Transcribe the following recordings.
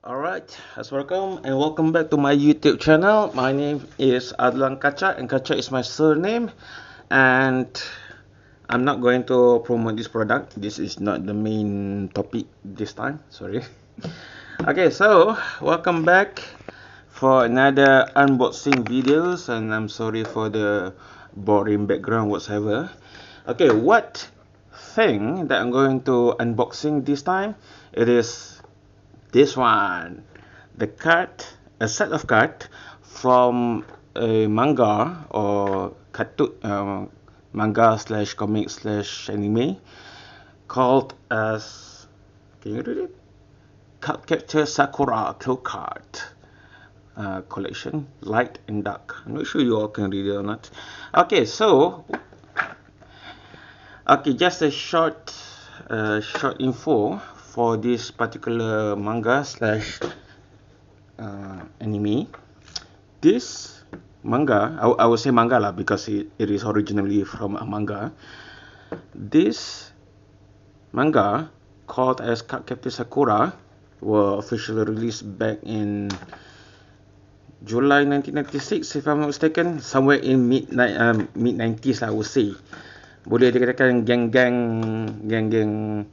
Alright, assalamualaikum and welcome back to my YouTube channel. My name is Adlan Kacha and Kacha is my surname, and I'm not going to promote this product. This is not the main topic this time, sorry. Okay, so welcome back for another unboxing videos, and I'm sorry for the boring background whatsoever. Okay, what thing that I'm going to unboxing this time, it is this one, the card, a set of card from a manga or cartoon, manga slash comic slash anime called as, can you read it? Cardcaptor Sakura Clue Card collection, light and dark. I'm not sure you all can read it or not. Okay, so just a short info for this particular manga slash anime. This manga, I would say manga lah because it is originally from a manga. This manga called as Cardcaptor Sakura were officially released back in July 1996 if I'm not mistaken, somewhere in mid 90s lah I would say. Boleh dikatakan geng-geng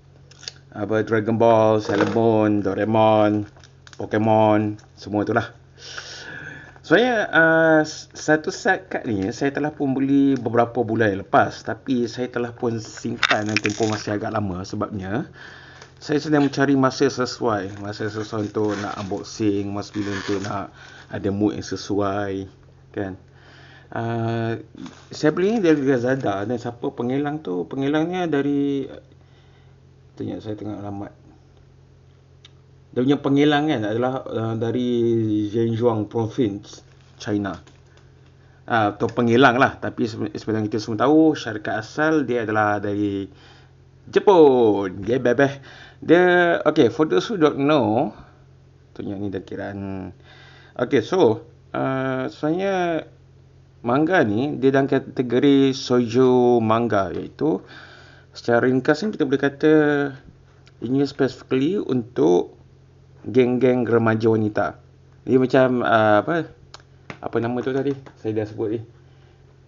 apa Dragon Ball, Sailor Moon, Doraemon, Pokemon, semua itulah. Sebenarnya satu set kad ni saya telah pun beli beberapa bulan lepas, tapi saya telah pun simpan dan tempoh masih agak lama sebabnya saya sedang mencari masa sesuai untuk nak unboxing, masa bila untuk nak ada mood yang sesuai kan. Saya beli ni dari Lazada dan siapa pengilangnya dari saya tengok alamat. Dia punya pengilang kan adalah dari Zhejiang Province, China. Atau pengilang lah, tapi seperti yang kita semua tahu, syarikat asal dia adalah dari Jepun. Dia bebeh. Dia, okay, for those who don't know, tunjuk ni dah kiraan. Okay, so, sebenarnya manga ni, dia dalam kategori shoujo manga, iaitu secara ringkasnya kita boleh kata ini specifically untuk geng-geng remaja wanita. Dia macam apa nama tu tadi? Saya dah sebut ni.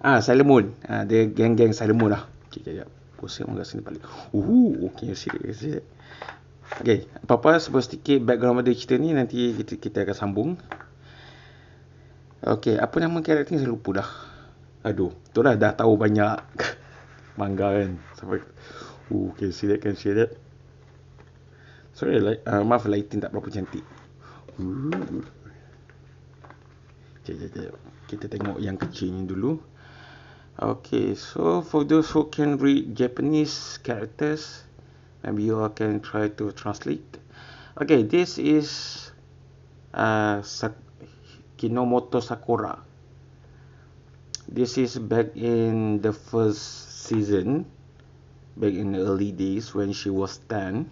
Sailor Moon. Dia geng-geng Sailor Moon lah. Sekejap. Pusing orang kat sini balik. Okay, serius. Okay, apa-apa sebab sedikit background pada cerita ni, nanti kita akan sambung. Okay, apa nama karakter ni saya lupa dah. Aduh, tu lah dah tahu banyak manga kan. Sampai can see that. Sorry, maaf lighting tak berapa cantik. Sekejap. Kita tengok yang kecil ni dulu. Okay, so for those who can read Japanese characters, maybe you all can try to translate. Okay, this is Kinomoto Sakura. This is back in the first season, back in the early days when she was 10.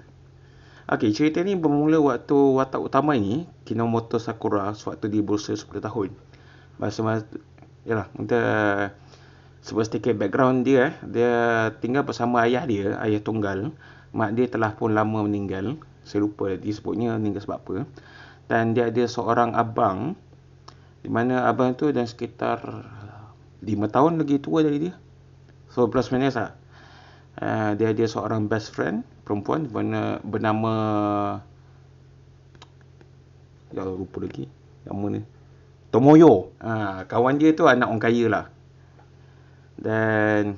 Okay, cerita ni bermula waktu watak utama ni, Kinomoto Sakura, sewaktu dia berusia 10 tahun. Yalah, kita sebab sedikit background dia, dia tinggal bersama ayah dia, ayah tunggal. Mak dia telah pun lama meninggal. Saya lupa disebutnya meninggal sebab apa. Dan dia ada seorang abang, di mana abang tu dan sekitar 5 tahun lagi tua dari dia. So plus minus lah. Dia ada seorang best friend perempuan bernama, ya lupa lagi nama ni, Tomoyo. Kawan dia tu anak orang kaya lah. Dan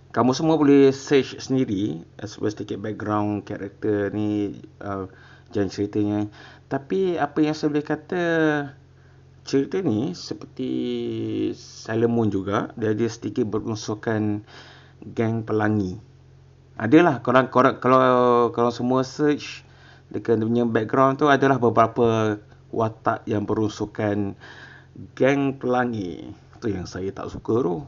kamu semua boleh search sendiri sebab sedikit background karakter ni, jalan ceritanya. Tapi apa yang saya boleh kata, cerita ni seperti Sailor Moon juga, dia ada sedikit berunsurkan geng pelangi. Adalah kalau semua search dekat dia punya background tu, adalah beberapa watak yang berunsurkan geng pelangi. Itu yang saya tak suka tu.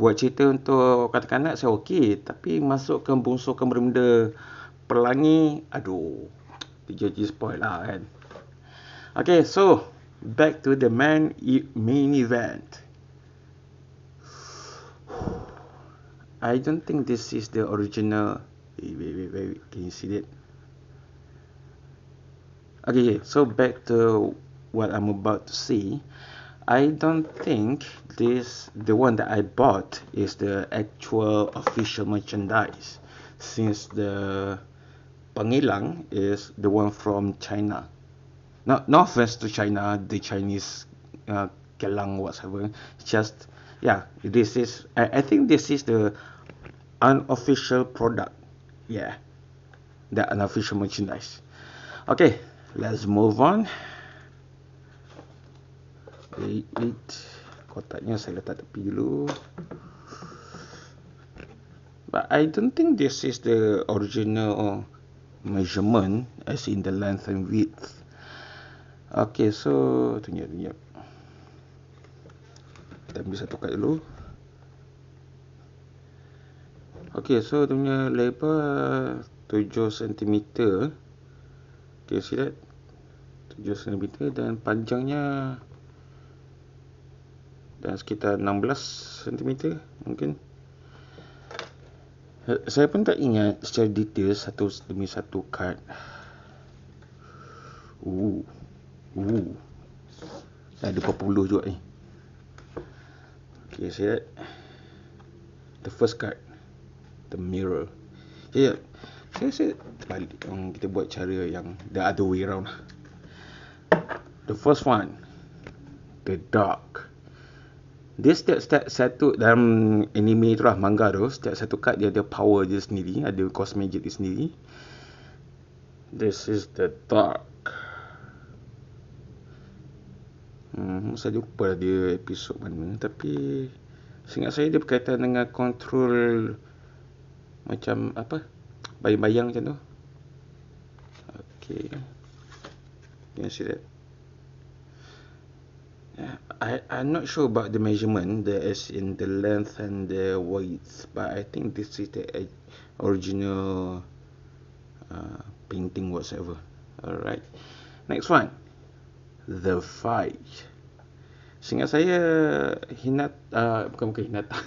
Buat cerita untuk kanak-kanak saya okey, tapi masukkan berunsurkan benda pelangi, aduh, jadi spoil lah kan. Okay, so back to the main event. I don't think this is the original. Wait. Can you see that? Okay, so back to what I'm about to say. I don't think the one that I bought is the actual official merchandise, since the Pangilang is the one from China. No offense to China, the Chinese Kelang whatever. Just yeah, this is I think this is the unofficial product. Yeah, the unofficial merchandise. Okay, let's move on. Wait. Kotaknya saya letak tepi dulu. But I don't think this is the original measurement as in the length and width. Okay, so tunjuk. Kita ambil satu kad dulu. Okay, so dia punya lebar 7 cm. Okay, see that? 7 cm dan panjangnya dan sekitar 16 cm mungkin. Saya pun tak ingat secara detail satu demi satu kad. Ada 40 juga ni. Okay, see that? The first card, the mirror. Yeah, saya terbalik. Kita buat cara yang the other way around. The first one, the dark. Dia setiap satu dalam anime tu lah, manga tu, setiap satu kad dia ada power dia sendiri, ada cost magic dia sendiri. This is the dark. Saya lupa dia episod mana, tapi seingat saya dia berkaitan dengan kontrol macam apa, bayang-bayang macam tu. Okay, you can see that. I'm not sure about the measurement, as in the length and the width, but I think this is the original painting whatsoever. Alright, next one, the fight. Seingat saya bukan Hinata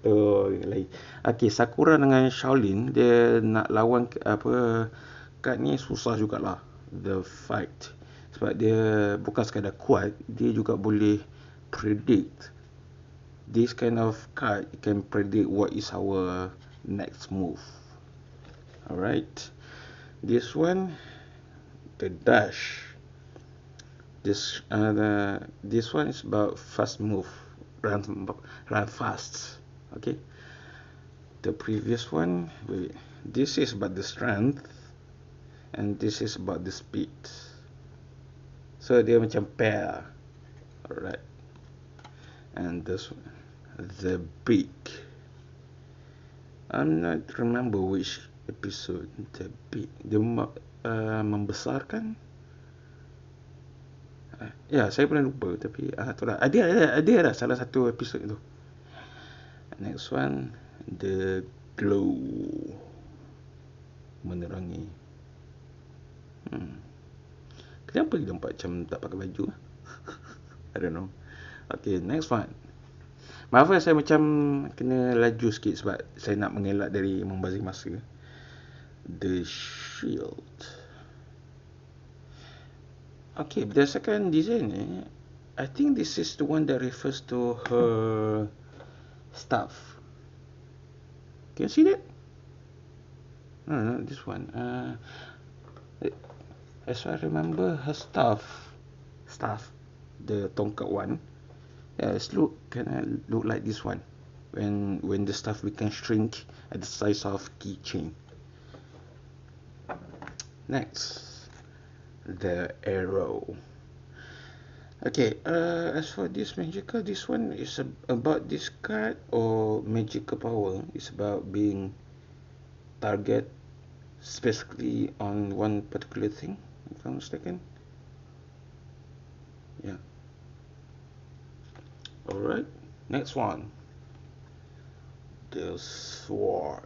tu lain. Okay, Sakura dengan Shaolin dia nak lawan kad ni susah jugalah, the fight. Sebab dia bukan sekadar kuat, dia juga boleh predict. This kind of card can predict what is our next move. Alright, this one, the dash. This one is about fast move, run fast. Okay, the previous one, this is about the strength, and this is about the speed. So dia macam pair. Alright, and this one, the beak. I'm not remember which episode. The beak, dia membesarkan. Ya, saya pernah lupa, tapi itulah. Ada salah satu episod tu. Next one, the glow, menerangi. Kenapa dia nampak macam tak pakai baju? I don't know. Okay, next one. Maaf saya macam kena laju sikit sebab saya nak mengelak dari membazir masa. The shield. Okay, berdasarkan design ni, I think this is the one that refers to her staff. Can you see that? No, this one. As I remember, her staff, the tongkat one, it's kinda look like this one. When the staff can shrink at the size of keychain. Next, the arrow. Okay, as for this magical, this one is about this card or magical power. It's about being target specifically on one particular thing, if I'm mistaken. Yeah. Alright, next one, the sword.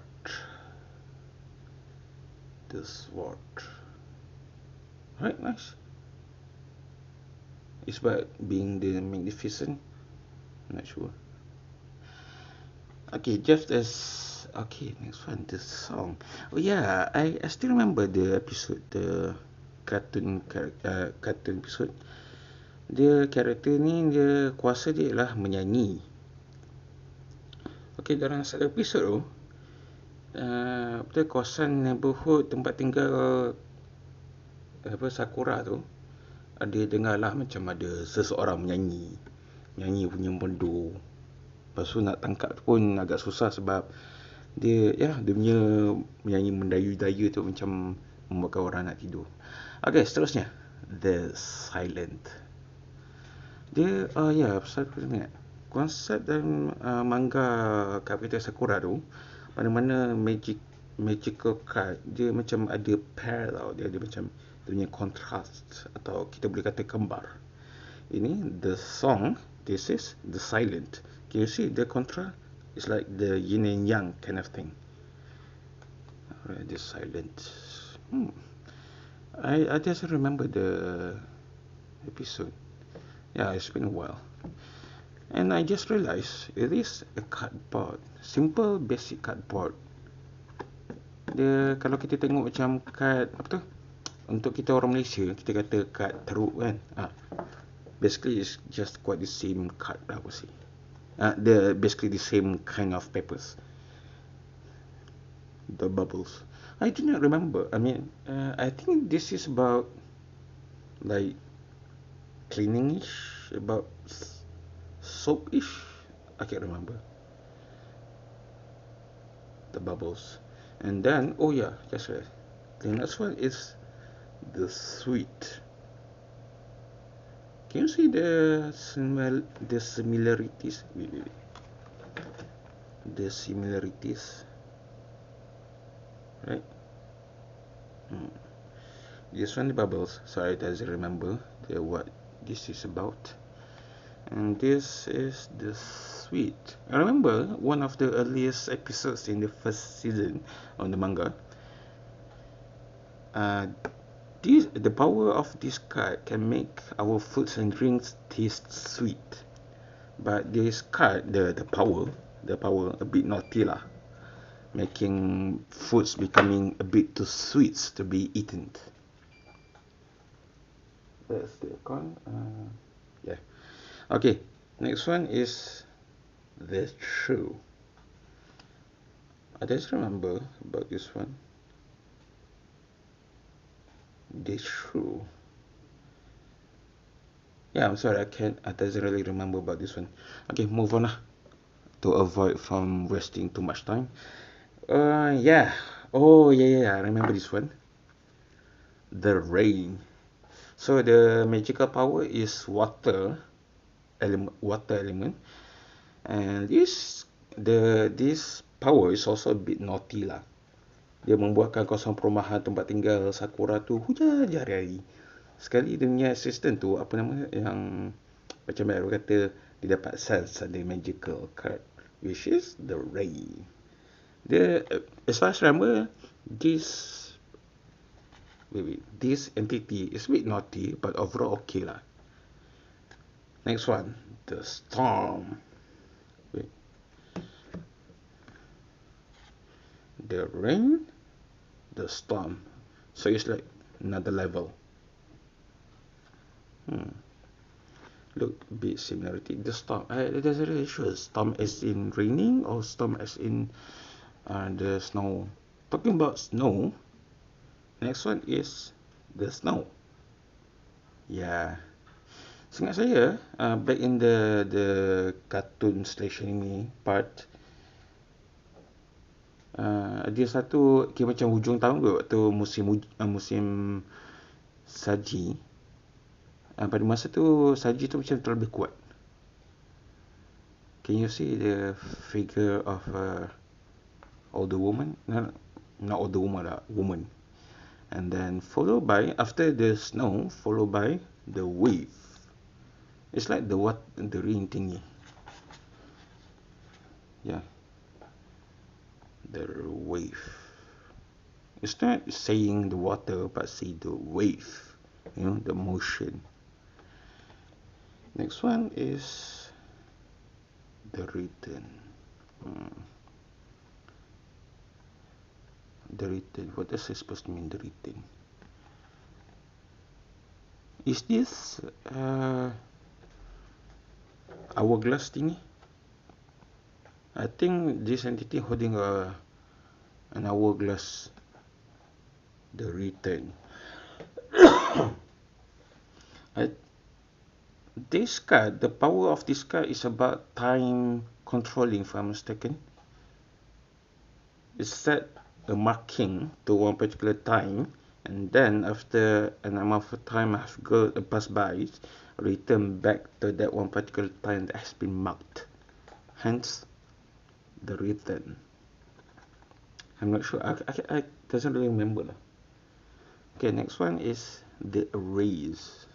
Right, nice. It's about being the magnificent. I'm not sure. Okay, just as okay, next one, the song. Oh yeah, I still remember the episode, the kartun episode. Dia karakter ni, dia kuasa dia ialah menyanyi. Okey, dalam satu episod tu, kawasan neighborhood tempat tinggal Sakura tu, ada dengar lah macam ada seseorang menyanyi punya merdu. Lepas tu nak tangkap pun agak susah sebab dia punya menyanyi mendayu-dayu tu macam membuatkan orang nak tidur. Okey, seterusnya, The Silent. Dia pasal aku ingat konsep dalam manga Kapital Sakura tu, mana-mana magical card dia macam ada pair tau. Dia ada macam dia punya contrast, atau kita boleh kata kembar. Ini the song, this is the silent. Can you see the contrast? It's like the yin and yang kind of thing. Alright, the silent. I just remember the episode. Yeah, it's been a while. And I just realised it is a cardboard. Simple basic cardboard. Dia, kalau kita tengok macam kad apa tu, untuk kita orang Malaysia kita kata kad teruk kan. Basically it's just quite the same card, I would say. Basically the same kind of papers. The bubbles. I do not remember. I mean, I think this is about like cleaning-ish, about soap-ish. I can't remember. The bubbles. And then, oh yeah, that's right. The next one is the sweet. Can you see the similarities? Wait. The similarities, right? This one, the bubbles. Sorry, I doesn't remember what this is about. And this is the sweet. I remember one of the earliest episodes in the first season on the manga. The power of this card can make our foods and drinks taste sweet. But this card, the power a bit naughty lah, making foods becoming a bit too sweet to be eaten. That's the con. Yeah. Okay. Next one is the true. I just remember about this one. The true. Yeah, I'm sorry, I doesn't really remember about this one. Okay, move on lah, to avoid from wasting too much time. Yeah. Oh, yeah, I remember this one. The rain. So the magical power is water element, and this power is also a bit naughty lah. Dia membuatkan kawasan perumahan tempat tinggal Sakura tu hujan hari-hari. Sekali dia punya assistant tu, apa nama, yang macam baru kata, dia dapat sense ada magical card, which is the rain. Dia, as far as I remember, this entity is a bit naughty, but overall okay lah. Next one, the storm. The rain, the storm. So it's like another level. Look, a bit similarity. The storm. It doesn't really sure. Storm as in raining or storm as in the snow. Talking about snow, next one is the snow. Yeah. Seingat saya, back in the cartoon slash anime part, dia satu macam hujung tahun ke, waktu musim saji. Pada masa tu saji tu macam terlebih kuat. Can you see the figure of older woman? No, not older woman lah, woman. And then followed by, after the snow, followed by the wave. It's like the rain thingy. Yeah. The wave. It's not saying the water, but say the wave. You know, the motion. Next one is the return. The return. What does it supposed to mean, the return? Is this hourglass thingy? I think this entity holding an hourglass. The return. I, this card, the power of this card is about time controlling, if I'm mistaken. It set a marking to one particular time, and then after an amount of time has passed by, return back to that one particular time that has been marked. Hence, the return. I'm not sure. I doesn't really remember. Okay, next one is the erase.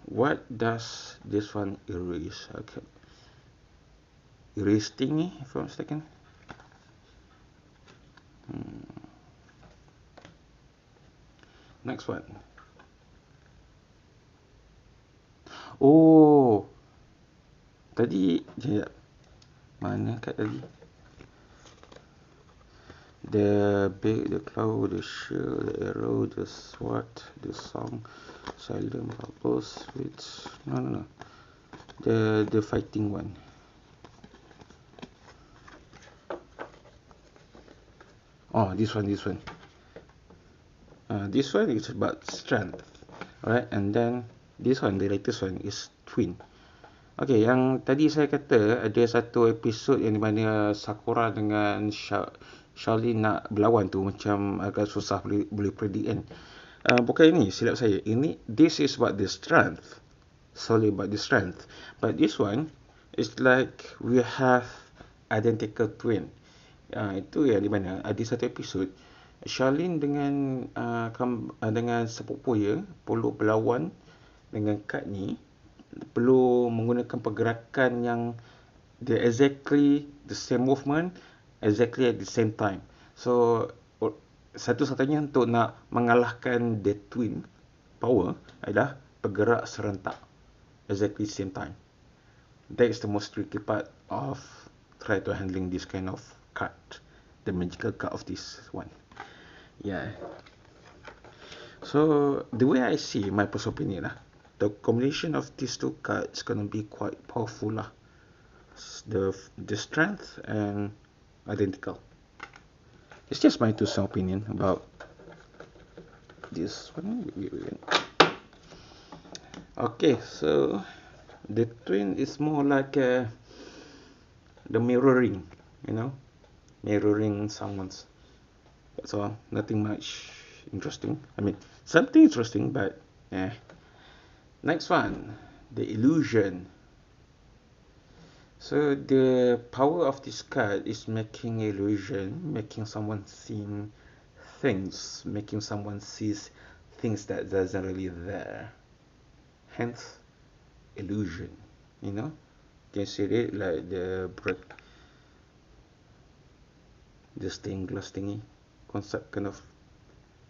What does this one erase? Okay. Erase thingy, if I'm mistaken. Next one. Oh, tadi sekejap. Mana kat tadi? The big, the cloud, the shield, the arrow, the sword, the song, silent bubbles, which no. The fighting one. Oh, this one. This one is about strength, alright. And then this one, the latest one is twin. Okay, yang tadi saya kata ada satu episod yang di mana Sakura dengan Shaolin nak berlawan tu macam agak susah boleh predict kan. Bukan ini, silap saya. This is about the strength. Solely about the strength. But this one is like we have identical twin. Itu yang di mana ada satu episod Shaolin dengan sepupu dia perlu berlawan dengan kad ni, perlu menggunakan pergerakan yang exactly the same movement exactly at the same time. So satu-satunya untuk nak mengalahkan the twin power adalah bergerak serentak exactly same time. That is the most tricky part of try to handling this kind of card, the magical card of this one. Yeah. So the way I see, my personal opinion lah, the combination of these two cards is gonna be quite powerful lah. The strength and identical. It's just my two-cent opinion about this one. Okay, so the twin is more like the mirroring, mirroring someone's. That's all. Nothing much interesting. I mean, something interesting, but Next one, the illusion. So the power of this card is making illusion, making someone see things, making someone sees things that doesn't really there. Hence, illusion. You can see it like the stained glass thingy, concept kind of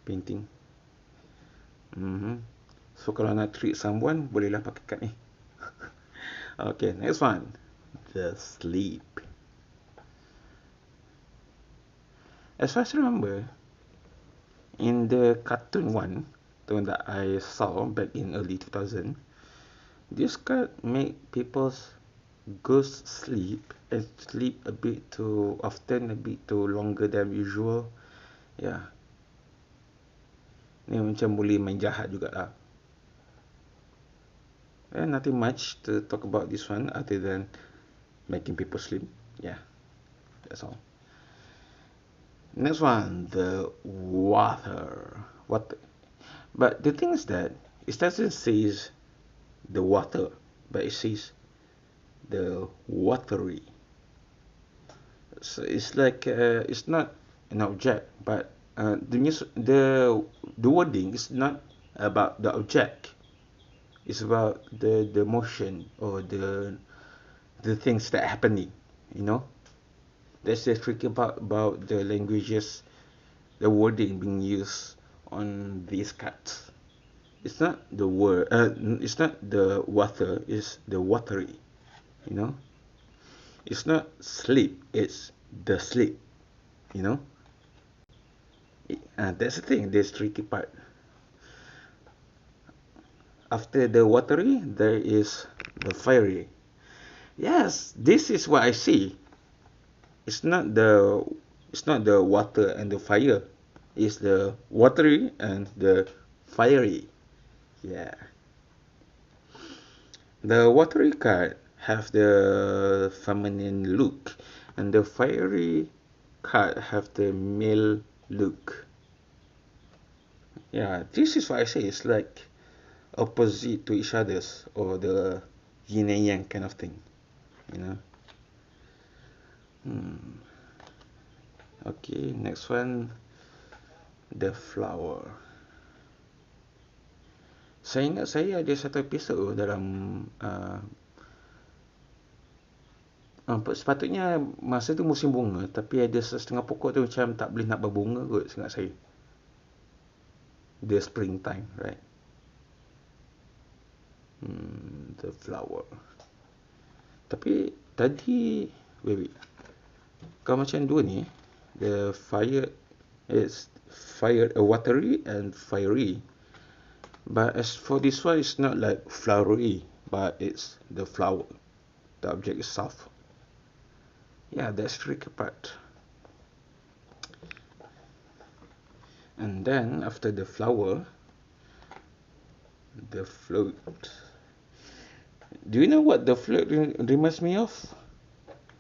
painting. So kalau nak treat someone, bolehlah pakai card ni. Okay, next one, the sleep. As far as I remember, in the cartoon one, the one that I saw back in early 2000, this card make people go sleep and sleep a bit too often, a bit too longer than usual. Yeah. Ni macam boleh main jahat jugalah. Nothing much to talk about this one other than making people sleep. Yeah, that's all. Next one, the water. But the thing is that it doesn't say the water, but it says the watery. So it's like it's not an object, but the wording is not about the object. It's about the motion or the things that are happening. That's the tricky part about the languages, the wording being used on these cards. It's not the word. It's not the water. It's the watery. It's not sleep. It's the sleep. That's the thing, this tricky part. After the watery, there is the fiery. Yes, this is what I see. It's not the it's not the water and the fire. It's the watery and the fiery. Yeah. The watery card have the feminine look, and the fiery card have the male look. Yeah, this is what I say. It's like opposite to each other's, or the yin and yang kind of thing. You know. Hmm. Okay, next one, the flower. Saya ingat saya ada satu episod dalam uh, sepatutnya masa tu musim bunga, tapi ada setengah pokok tu macam tak boleh nak berbunga kot, seingat saya. The springtime, right? The flower. Tapi tadi, wait. Kau macam dua ni, the fire is fire, watery and fiery. But as for this one, it's not like flowery, but it's the flower, the object itself. Yeah, that's the tricky part. And then after the flower, the float. Do you know what the float reminds me of?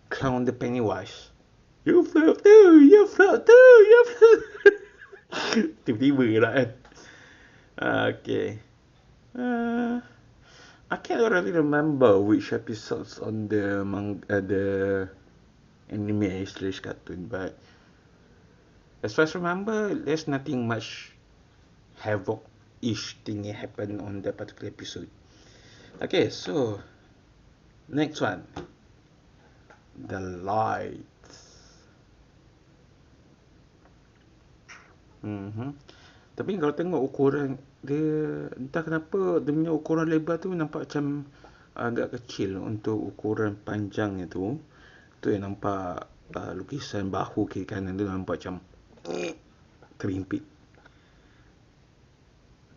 Clown the Pennywise. You float too, you float too, you float. Tiba-tiba lah kan. Okay. I can't really remember which episodes on the anime slash cartoon, but as far as I remember, there's nothing much havoc-ish thing happen on that particular episode. Okay, so next one, the lights. Tapi kalau tengok ukuran dia, entah kenapa dia punya ukuran lebar tu nampak macam agak kecil untuk ukuran panjangnya tu. Tu yang nampak lukisan bahu kiri kanan tu nampak macam terimpit.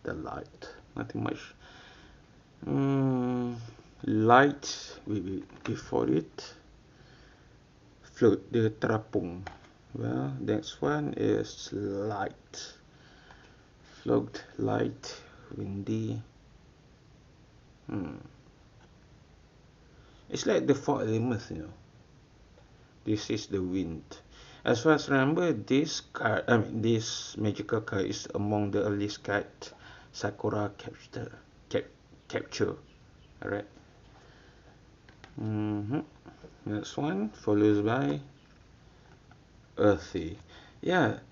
The light, nothing much. Light, wait, before it, float, dia terapung. Well, next one is light. Float, light, windy. It's like the four elements, you know. This is the wind. As far as I remember, this magical card is among the earliest card Sakura capture. Alright. Next one follows by earthy. Yeah,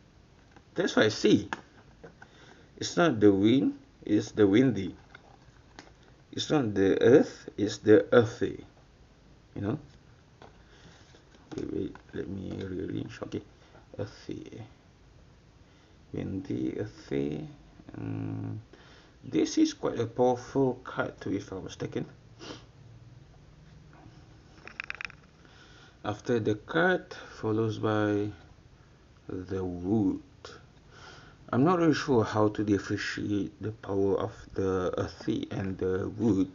that's what I see. It's not the wind, it's the windy. It's not the earth, it's the earthy. You know? Wait, let me rearrange. Okay. Earthy. Windy, earthy. This is quite a powerful card too, if I was mistaken. After the card follows by the wood. I'm not really sure how to differentiate the power of the earthy and the wood,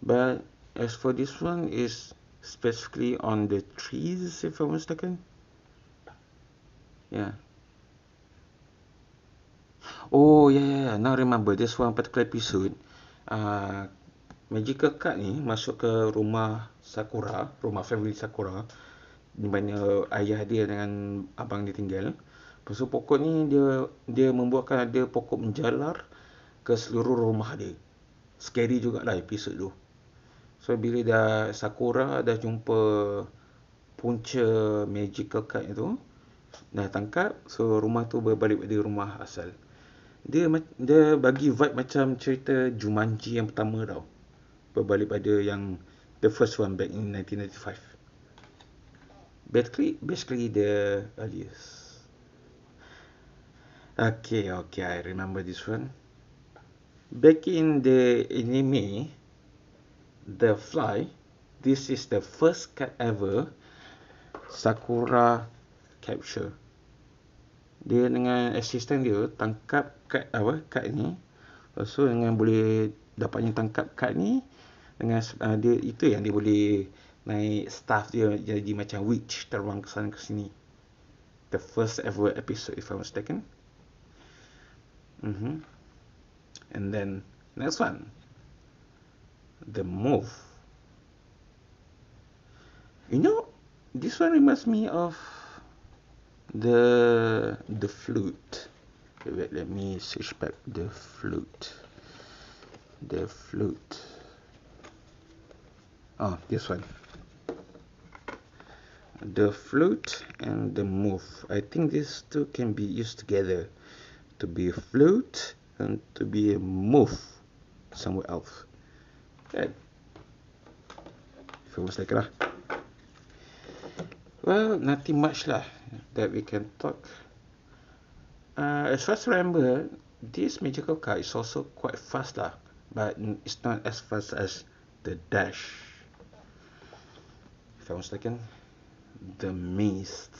but as for this one is specifically on the trees, if I'm mistaken. Yeah. Oh yeah, now remember this one particular episode. Magical card ni masuk ke rumah Sakura, rumah family Sakura, di mana ayah dia dengan abang dia tinggal. Lepas tu pokok ni dia membuatkan ada pokok menjalar ke seluruh rumah dia. Scary jugalah episod tu. So bila Sakura dah jumpa punca magical card itu, dah tangkap, so rumah tu berbalik pada rumah asal. Dia bagi vibe macam cerita Jumanji yang pertama tau. Berbalik pada yang the first one back in 1995. Basically the earliest. Okay, I remember this one. Back in the anime, The Fly, this is the first card ever Sakura capture. Dia dengan assistant dia tangkap kad ni. Lepas tu dengan boleh dapatnya tangkap kad ni, dengan dia itu yang dia boleh naik staff dia jadi macam witch, terbang ke sana ke sini. The first ever episode, if I'm mistaken. And then next one, The Move. This one reminds me of the Flute. Wait, let me search back the Flute. Oh, this one. The Flute and The Move. I think these two can be used together to be a flute and to be a move somewhere else. Right? If I was like lah. Well, nothing much lah that we can talk. As far as I remember, this magical car is also quite fast lah, but it's not as fast as the Dash. If I was mistaken, the Mist.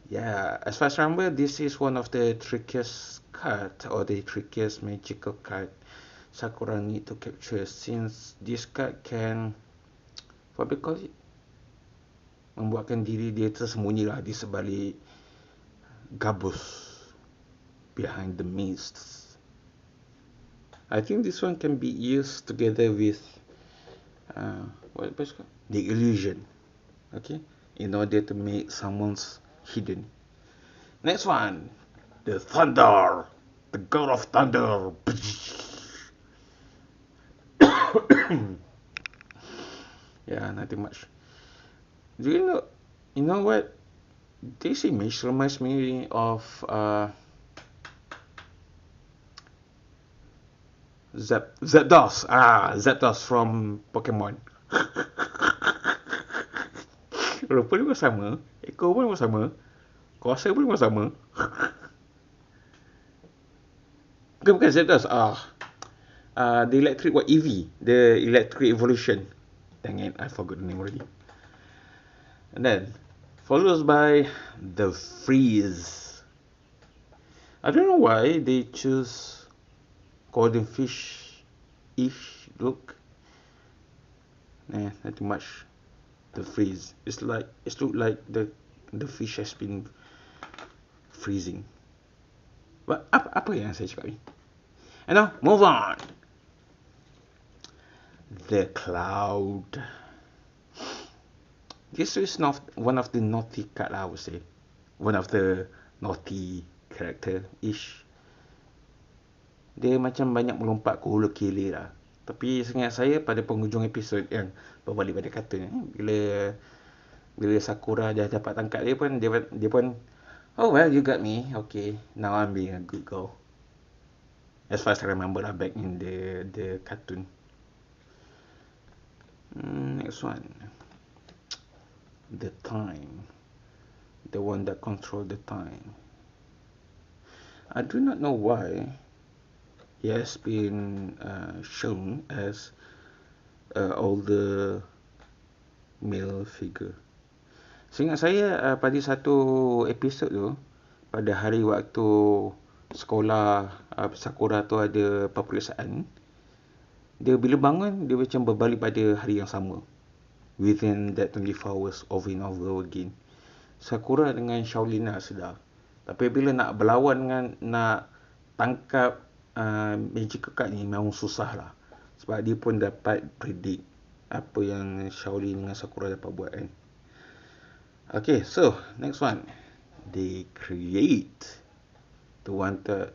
Yeah, as far as I remember, this is one of the trickiest card or the trickiest magical card Sakura need to capture, since this card can, what we call it, membuatkan diri dia tersembunyi lah di sebalik gabus, behind the mist. I think this one can be used together with the illusion, okay, in order to make someone's hidden. Next one, the Thunder, the God of Thunder. Yeah, nothing much. Do you know what? This image reminds me of Zapdos. Zapdos from Pokemon. Rupa dia pun sama, ekor pun sama, kuasa pun sama. Bukan Zapdos. The electric EV, the electric evolution. Dang it, I forgot the name already. And then follows by the Freeze. I don't know why they choose golden fish-ish look. Nothing much. The Freeze. It's look like the fish has been freezing. But apa yang saya cakap ni? And now move on. The Cloud. This is not one of the naughty card, I would say. One of the naughty character-ish. Dia macam banyak melompat ke hulu kili lah. Tapi seingat saya pada penghujung episod yang berbalik pada kartun, bila Sakura dah dapat tangkap dia pun, oh well, you got me. Okay, now I'm being a good girl. As far as I remember lah, back in the cartoon. Next one. The Time. The one that controls the time. I do not know why he has been shown as older male figure. Seingat saya pada satu episod tu, pada hari waktu sekolah Sakura tu ada peperiksaan, dia bila bangun dia macam berbalik pada hari yang sama, within that 24 hours over and over again. Sakura dengan Shaolin lah sedar, tapi bila nak berlawan dengan nak tangkap magical card ni memang susah lah, sebab dia pun dapat predict apa yang Shaolin dengan Sakura dapat buat kan. Okay, so next one, they create the one that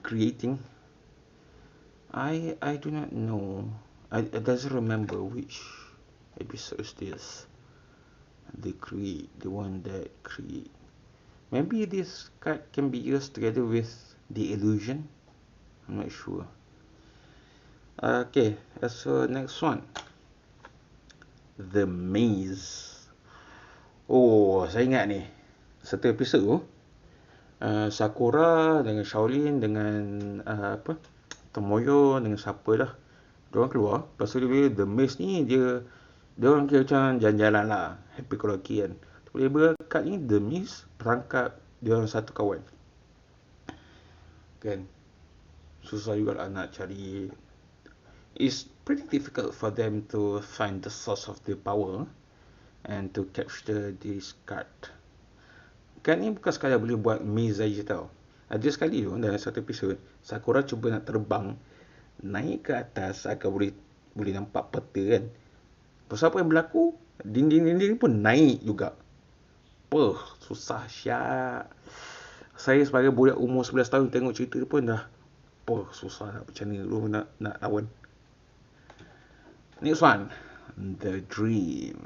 creating. I do not know. I doesn't remember which episode is this. They create, the one that create. Maybe this card can be used together with the illusion. I'm not sure. Okay, so next one, the Maze. Oh, saya ingat ni satu episod tu, Sakura dengan Shaolin dengan Tomoyo dengan siapa dah, diorang keluar. Lepas tu dia The Maze ni dia orang kira macam jalan-jalan lah, happy go lucky kan. Label card ni the means perangkap dia orang satu kawan. Kan? Susah juga lah nak cari. It's pretty difficult for them to find the source of the power and to capture this card. Kan ni bukan sekadar boleh buat maze saja tau. Ada sekali tu dalam satu episod, Sakura cuba nak terbang naik ke atas agar boleh nampak peta kan. Pasal apa yang berlaku? Dinding-dinding pun naik juga. Susah syak. Saya sebagai budak umur 11 tahun tengok cerita tu pun dah susah nak macam ni dulu nak lawan. Next one. The dream.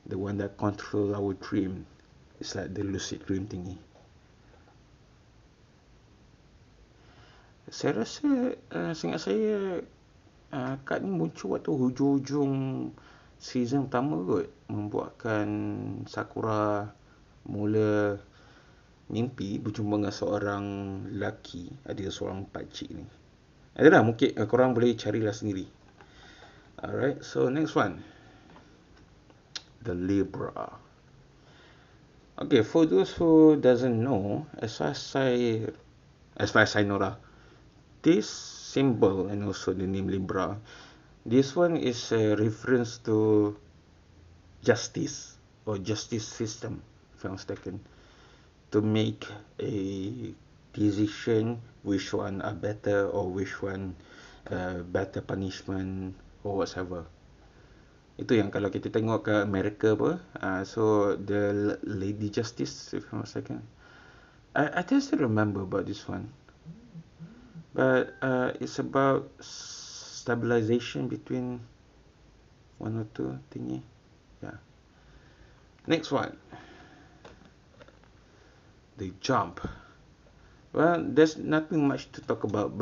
The one that control our dream. It's like the lucid dream thingy. Saya rasa seingat saya kad ni muncul waktu hujung-hujung season pertama kot, membuatkan Sakura mula mimpi berjumpa dengan seorang lelaki, ada seorang pakcik ni. Adalah mungkin korang boleh carilah sendiri. Alright, so next one. The Libra. Okay, for those who doesn't know, as far as I know lah, this symbol and also the name Libra, this one is a reference to justice or justice system, if I'm mistaken, to make a decision which one are better or which one better punishment or whatever. Itu yang kalau kita tengok ke Amerika apa, so the Lady Justice, if I'm mistaken, I just don't remember about this one, but it's about stabilization between one or two thingy. Yeah. Next one. The Jump. Well, there's nothing much to talk about.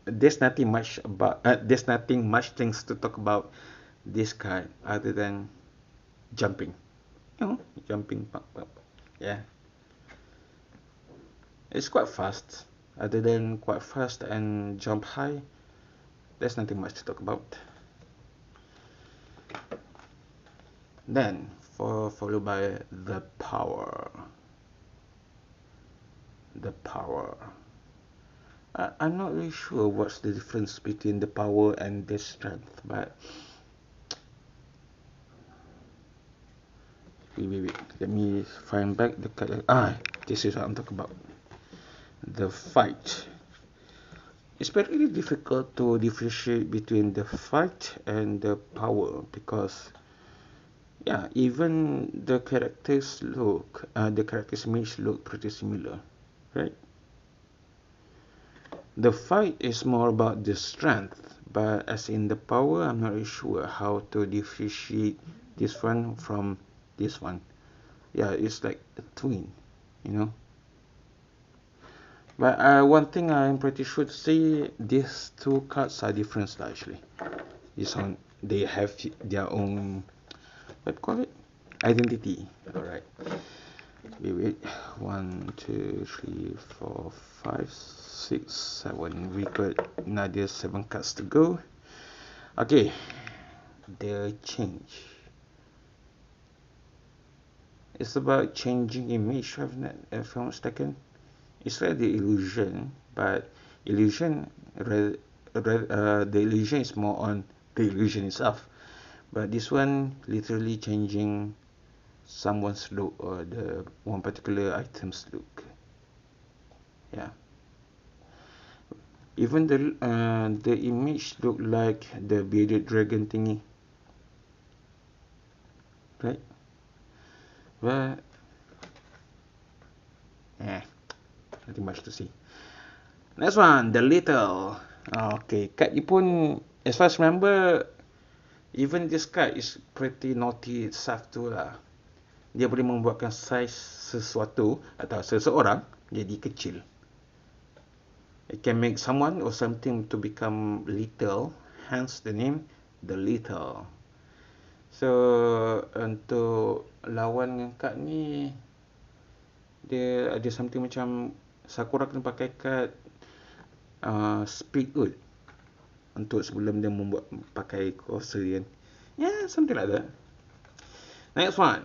There's nothing much things to talk about this card other than jumping. Jumping. Yeah. It's quite fast. Other than quite fast and jump high, there's nothing much to talk about. Then, followed by the Power. The Power. I'm not really sure what's the difference between the Power and the Strength, but wait. Let me find back the card. This is what I'm talking about. The Fight. It's very difficult to differentiate between the Fight and the Power because, yeah, even the characters image look pretty similar, right? The Fight is more about the strength, but as in the Power, I'm not really sure how to differentiate this one from this one. Yeah, it's like a twin, you know. But one thing I'm pretty sure to say, these two cards are different actually. This one, they have their own, what do you call it? Identity. Alright. Wait. 1, 2, 3, 4, 5, 6, 7. We got another 7 cards to go. Okay. The Change. It's about changing image, if I'm mistaken. It's like the illusion, but the illusion is more on the illusion itself. But this one literally changing someone's look or the one particular item's look. Yeah. Even the image look like the bearded dragon thingy, right? But nothing much to see. Next one, the Little. Okay, card ni pun, as far as I remember, even this card is pretty naughty itself too lah. Dia boleh membuatkan size sesuatu atau seseorang jadi kecil. It can make someone or something to become little, hence the name the Little. So untuk lawan dengan kad ni, dia ada something macam Sakura kena pakai kad speed kot untuk sebelum dia pakai kuasa kan. Yeah, something like that. Next one,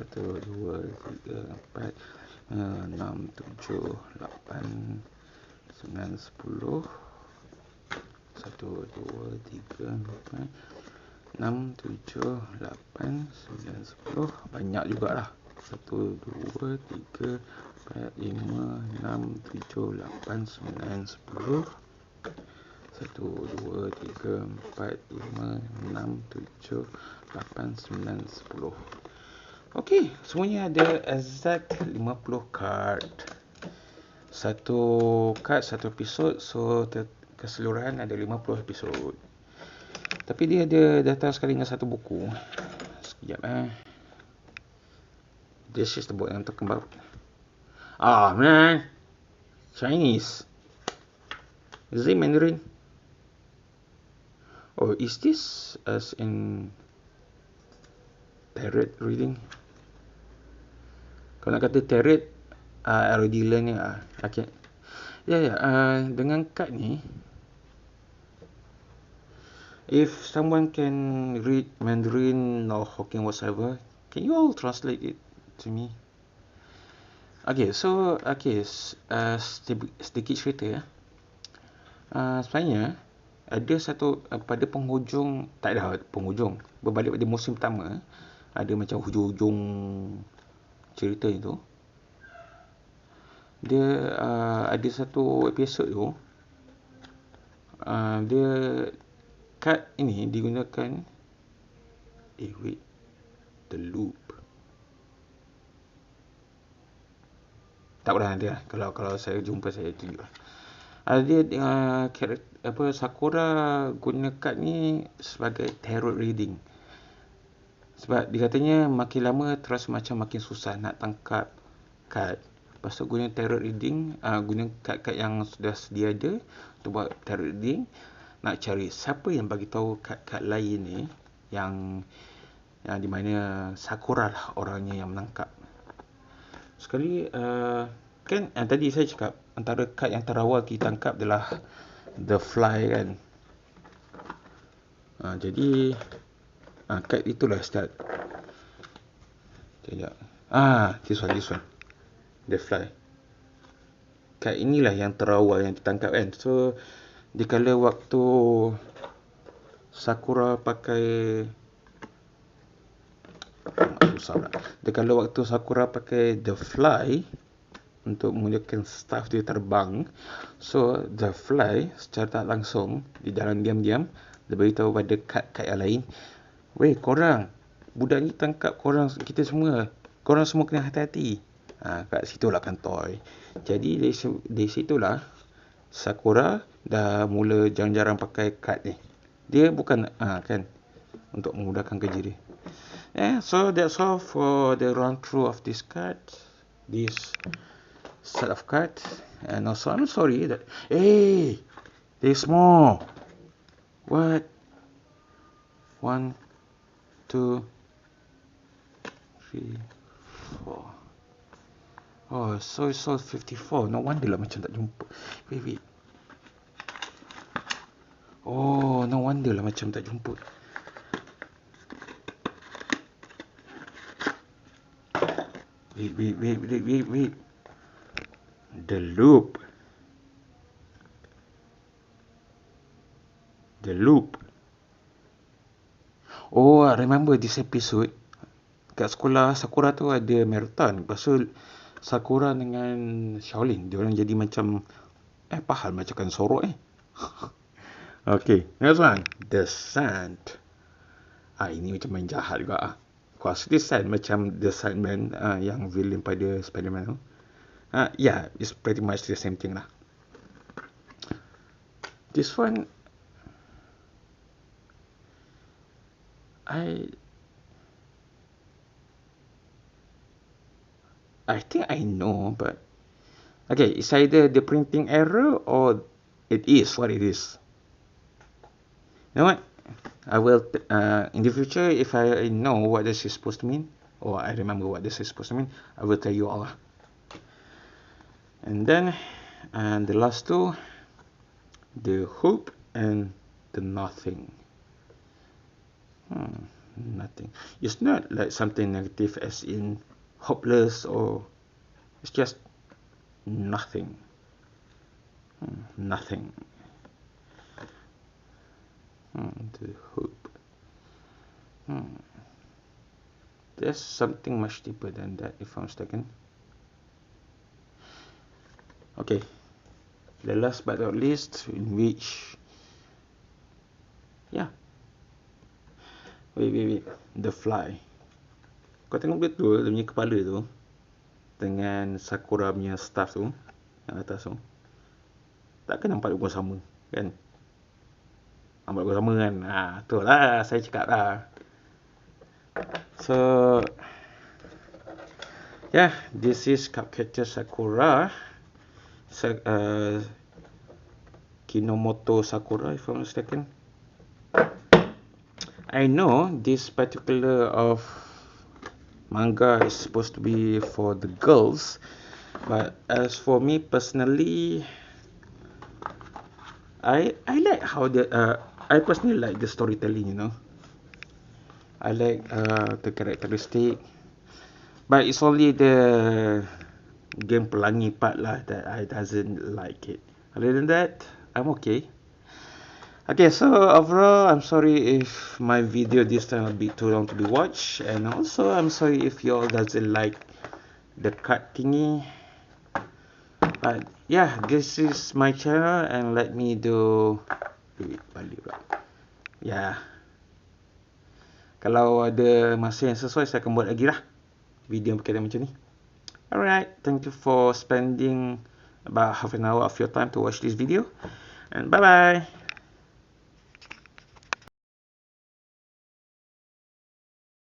1, 2, 3, 4, 6, 7, 8, 9, 10. 1, 2, 3, 4, 6, 7, 8, 9, 10. Banyak jugalah. 1, 2, 3, 4, 5, 6, 7, 8, 9, 10. 1, 2, 3, 4, 5, 6, 7, 8, 9, 10. Okey, semuanya ada exact 50 kad. Satu kad, satu episod. So, keseluruhan ada 50 episod. Tapi dia ada datang sekali dengan satu buku. Sekejap This is the book I'm talking about. Ah, man. Chinese. Is it Mandarin? Or is this as in tarot reading? Kalau nak kata tarot, I already learn ni. Okay. Dengan kad ni, if someone can read Mandarin or Hokkien whatsoever, can you all translate it to me? Okay, so sedikit cerita. Sebenarnya ada satu pada penghujung, tak ada penghujung, berbalik pada musim pertama, ada macam hujung-hujung cerita itu. Dia ada satu episod tu, dia kad ini digunakan the loop. Tak pernah nanti lah. Kalau saya jumpa saya tunjuk lah. Dia Sakura guna kad ni sebagai tarot reading. Sebab dia katanya makin lama terus macam makin susah nak tangkap kad. Lepas tu guna tarot reading, guna kad-kad yang sudah sedia ada untuk buat tarot reading. Nak cari siapa yang bagi tahu kad-kad lain ni yang di mana Sakura lah orangnya yang menangkap. Sekali kan tadi saya cakap antara kad yang terawal kita tangkap adalah The Fly kan. Jadi kad itulah start. Sekejap. This one. The Fly. Kad inilah yang terawal yang ditangkap kan. So dikala waktu Sakura pakai Dikala waktu Sakura pakai The Fly untuk menggunakan staff dia terbang, so The Fly secara tak langsung di dalam diam-diam dia beritahu pada kad-kad yang lain, weh korang, budak ni tangkap korang, kita semua, korang semua kena hati-hati. Kat situlah kantor. Jadi dari situlah Sakura dah mula jarang-jarang pakai kad ni. Dia bukan kan untuk memudahkan kerja dia. So that's all for the run through of this card, this set of cards. And also I'm sorry that there's more. What? 1, 2, 3, 4. So it's all 54. No wonder lah macam tak jumpa. Wait. No wonder lah macam tak jumpa. Wait. The loop. I remember this episode. Kat sekolah Sakura tu ada marathon. Pasal Sakura dengan Shaolin, diorang jadi macam pahal macamkan sorok Okay, next one. The Sand. Ini macam main jahat juga Kuasa The Sand macam The Sandman, yang villain pada Spider-Man tu. It's pretty much the same thing lah. This one I think I know, but okay, it's either the printing error or it is what it is. You know what? I will in the future, if I know what this is supposed to mean, or I remember what this is supposed to mean, I will tell you all. And then the last two, the hope and the nothing. Nothing. It's not like something negative as in hopeless, or it's just nothing. Nothing. The hope. There's something much deeper than that, if I'm mistaken. Okay. The last but not least, in which wait. The Fly. Kau tengok betul dia punya kepala tu dengan Sakura punya staff tu yang atas tu, takkan nampak pun sama kan? Nampak pun sama kan? Tu lah saya cakap lah. So yeah, this is Cupcactus Sakura, Kinomoto Sakura, if I'm not mistaken. I know this particular of manga is supposed to be for the girls, but as for me personally, I like how I personally like the storytelling, you know. I like the characteristic, but it's only the game pelangi part lah that I doesn't like it. Other than that, I'm okay. Okay, so overall, I'm sorry if my video this time will be too long to be watched, and also I'm sorry if y'all doesn't like the cut thingy. But yeah, this is my channel, and let me do. Yeah. Kalau ada masa yang sesuai, saya akan buat lagi lah video berkaitan macam ni. Alright, thank you for spending about half an hour of your time to watch this video, and bye bye.